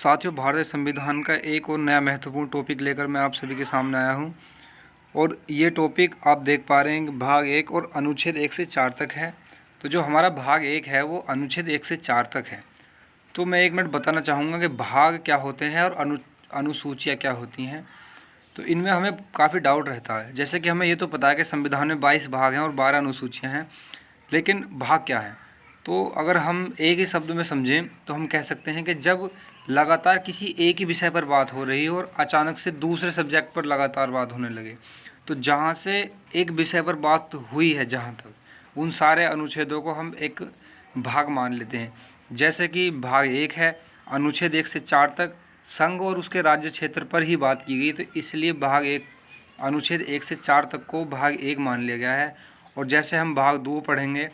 साथियों, भारतीय संविधान का एक और नया महत्वपूर्ण टॉपिक लेकर मैं आप सभी के सामने आया हूं। और ये टॉपिक आप देख पा रहे हैं कि भाग 1 और अनुच्छेद 1 से 4 तक है। तो जो हमारा भाग 1 है वो अनुच्छेद 1 से 4 तक है। तो मैं 1 मिनट बताना चाहूँगा कि भाग क्या होते हैं और अनुसूचियाँ क्या होती हैं। तो इनमें हमें काफ़ी डाउट रहता है। जैसे कि हमें ये तो पता है कि संविधान में 22 भाग हैं और 12 अनुसूचियाँ हैं, लेकिन भाग क्या है? तो अगर हम एक ही शब्द में समझें तो हम कह सकते हैं कि जब लगातार किसी एक ही विषय पर बात हो रही है और अचानक से दूसरे सब्जेक्ट पर लगातार बात होने लगे, तो जहाँ से एक विषय पर बात हुई है जहाँ तक, उन सारे अनुच्छेदों को हम एक भाग मान लेते हैं। जैसे कि भाग 1 है, अनुच्छेद 1 से 4 तक संघ और उसके राज्य क्षेत्र पर ही बात की गई, तो इसलिए भाग 1 अनुच्छेद 1 से 4 तक को भाग 1 मान लिया गया है। और जैसे हम भाग 2 पढ़ेंगे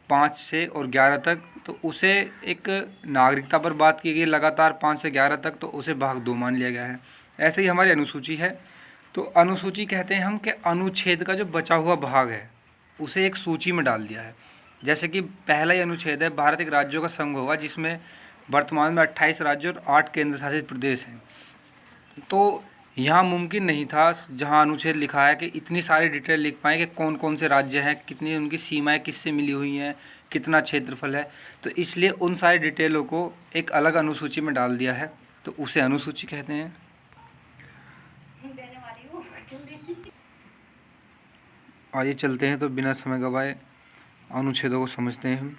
5 से और 11 तक, तो उसे एक नागरिकता पर बात की गई लगातार 5 से 11 तक, तो उसे भाग 2 मान लिया गया है। ऐसे ही हमारी अनुसूची है। तो अनुसूची कहते हैं हम कि अनुच्छेद का जो बचा हुआ भाग है उसे एक सूची में डाल दिया है। जैसे कि पहला ही अनुच्छेद है, भारत एक राज्यों का संघ होगा, जिसमें वर्तमान में 28 राज्य और 8 केंद्र शासित प्रदेश हैं। तो यहाँ मुमकिन नहीं था जहाँ अनुच्छेद लिखा है कि इतनी सारी डिटेल लिख पाएँ कि कौन कौन से राज्य हैं, कितनी उनकी सीमाएं किससे मिली हुई हैं, कितना क्षेत्रफल है। तो इसलिए उन सारी डिटेलों को एक अलग अनुसूची में डाल दिया है, तो उसे अनुसूची कहते हैं। आइए चलते हैं, तो बिना समय गवाए अनुच्छेदों को समझते हैं हम।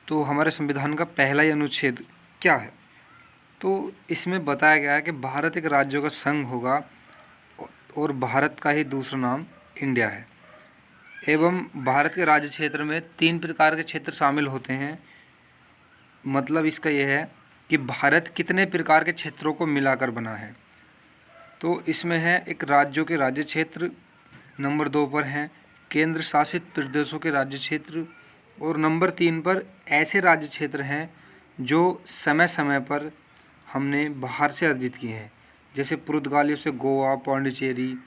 तो हमारे संविधान का पहला ही अनुच्छेद क्या है? तो इसमें बताया गया है कि भारत एक राज्यों का संघ होगा और भारत का ही दूसरा नाम इंडिया है। एवं भारत के राज्य क्षेत्र में 3 प्रकार के क्षेत्र शामिल होते हैं। मतलब इसका यह है कि भारत कितने प्रकार के क्षेत्रों को मिलाकर बना है। तो इसमें है एक राज्यों के राज्य क्षेत्र, नंबर 2 पर हैं केंद्र शासित प्रदेशों के राज्य क्षेत्र, और नंबर 3 पर ऐसे राज्य क्षेत्र हैं जो समय समय पर हमने बाहर से अर्जित किए हैं। जैसे पुर्तगालियों से गोवा, पौंडीचेरी,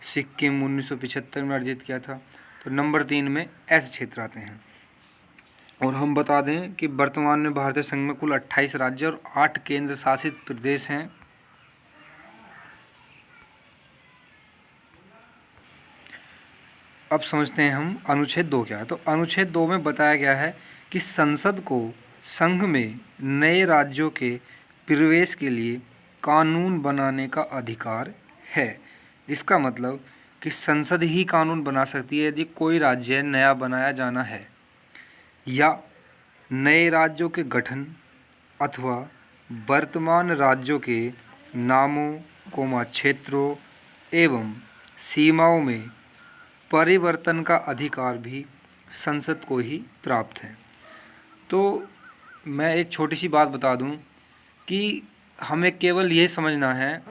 सिक्किम 1975 में अर्जित किया था। तो नंबर 3 में ऐसे क्षेत्र आते हैं। और हम बता दें कि वर्तमान में भारतीय संघ में कुल 28 राज्य और 8 केंद्र शासित प्रदेश हैं। अब समझते हैं हम अनुच्छेद 2 क्या है। तो अनुच्छेद 2 में बताया गया है कि संसद को संघ में नए राज्यों के प्रवेश के लिए कानून बनाने का अधिकार है। इसका मतलब कि संसद ही कानून बना सकती है यदि कोई राज्य नया बनाया जाना है, या नए राज्यों के गठन अथवा वर्तमान राज्यों के नामों, क्षेत्रों एवं सीमाओं में परिवर्तन का अधिकार भी संसद को ही प्राप्त है। तो मैं एक छोटी सी बात बता दूं कि हमें केवल ये समझना है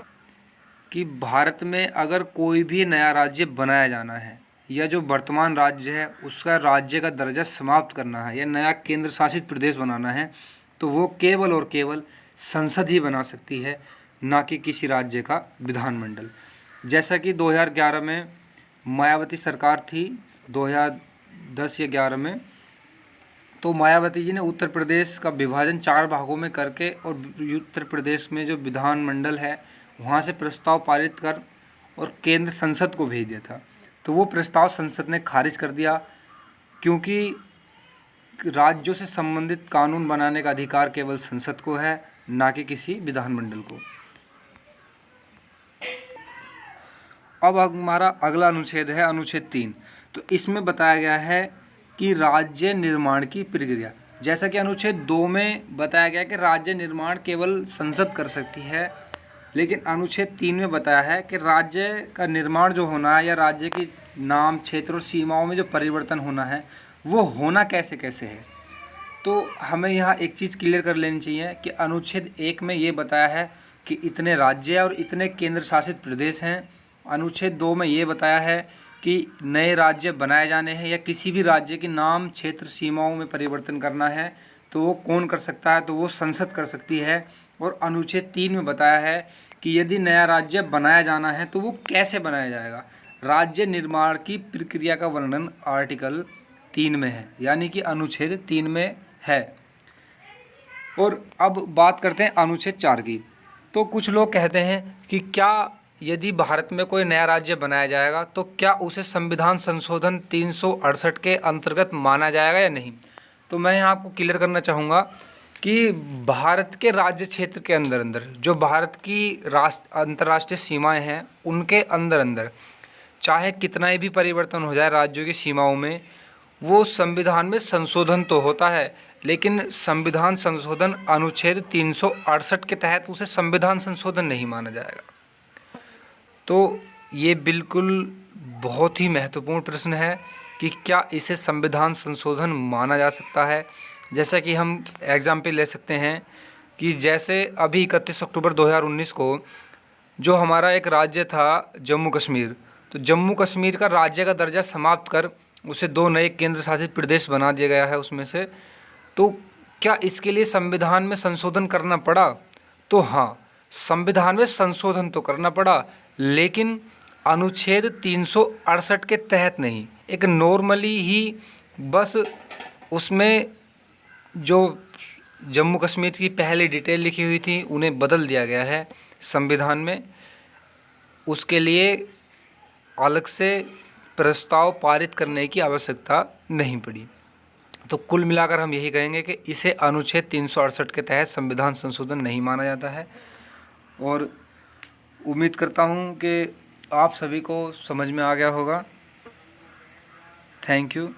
कि भारत में अगर कोई भी नया राज्य बनाया जाना है, या जो वर्तमान राज्य है उसका राज्य का दर्जा समाप्त करना है, या नया केंद्र शासित प्रदेश बनाना है, तो वो केवल और केवल संसद ही बना सकती है, ना कि किसी राज्य का विधानमंडल। जैसा कि 2011 में मायावती सरकार थी, 2010 या 11 में, तो मायावती जी ने उत्तर प्रदेश का विभाजन 4 भागों में करके और उत्तर प्रदेश में जो विधानमंडल है वहाँ से प्रस्ताव पारित कर और केंद्र संसद को भेज दिया था। तो वो प्रस्ताव संसद ने खारिज कर दिया, क्योंकि राज्यों से संबंधित कानून बनाने का अधिकार केवल संसद को है, ना कि किसी विधानमंडल को। अब हमारा अगला अनुच्छेद है अनुच्छेद 3। तो इसमें बताया गया है कि राज्य निर्माण की प्रक्रिया। जैसा कि अनुच्छेद 2 में बताया गया कि राज्य निर्माण केवल संसद कर सकती है, लेकिन अनुच्छेद 3 में बताया है कि राज्य का निर्माण जो होना है, या राज्य की नाम, क्षेत्र और सीमाओं में जो परिवर्तन होना है, वो होना कैसे कैसे है। तो हमें यहाँ एक चीज़ क्लियर कर लेनी चाहिए कि अनुच्छेद 1 में ये बताया है कि इतने राज्य और इतने केंद्र शासित प्रदेश हैं। अनुच्छेद 2 में ये बताया है कि नए राज्य बनाए जाने हैं, या किसी भी राज्य के नाम, क्षेत्र, सीमाओं में परिवर्तन करना है, तो वो कौन कर सकता है? तो वो संसद कर सकती है। और अनुच्छेद 3 में बताया है कि यदि नया राज्य बनाया जाना है तो वो कैसे बनाया जाएगा। राज्य निर्माण की प्रक्रिया का वर्णन आर्टिकल 3 में है, यानी कि अनुच्छेद 3 में है। और अब बात करते हैं अनुच्छेद 4 की। तो कुछ लोग कहते हैं कि क्या यदि भारत में कोई नया राज्य बनाया जाएगा तो क्या उसे संविधान संशोधन 368 के अंतर्गत माना जाएगा या नहीं। तो मैं यहाँ आपको क्लियर करना चाहूँगा कि भारत के राज्य क्षेत्र के अंदर अंदर जो भारत की अंतर्राष्ट्रीय सीमाएं हैं उनके अंदर अंदर चाहे कितना ही भी परिवर्तन हो जाए राज्यों की सीमाओं में, वो संविधान में संशोधन तो होता है, लेकिन संविधान संशोधन अनुच्छेद 368 के तहत उसे संविधान संशोधन नहीं माना जाएगा। तो ये बिल्कुल बहुत ही महत्वपूर्ण प्रश्न है कि क्या इसे संविधान संशोधन माना जा सकता है। जैसा कि हम एग्जाम्पल ले सकते हैं कि जैसे अभी 31 अक्टूबर 2019 को जो हमारा एक राज्य था जम्मू कश्मीर, तो जम्मू कश्मीर का राज्य का दर्जा समाप्त कर उसे 2 नए केंद्र शासित प्रदेश बना दिया गया है उसमें से। तो क्या इसके लिए संविधान में संशोधन करना पड़ा? तो हाँ, संविधान में संशोधन तो करना पड़ा, लेकिन अनुच्छेद 368 के तहत नहीं। एक नॉर्मली ही बस उसमें जो जम्मू कश्मीर की पहले डिटेल लिखी हुई थी उन्हें बदल दिया गया है संविधान में। उसके लिए अलग से प्रस्ताव पारित करने की आवश्यकता नहीं पड़ी। तो कुल मिलाकर हम यही कहेंगे कि इसे अनुच्छेद 368 के तहत संविधान संशोधन नहीं माना जाता है। और उम्मीद करता हूँ कि आप सभी को समझ में आ गया होगा। Thank you.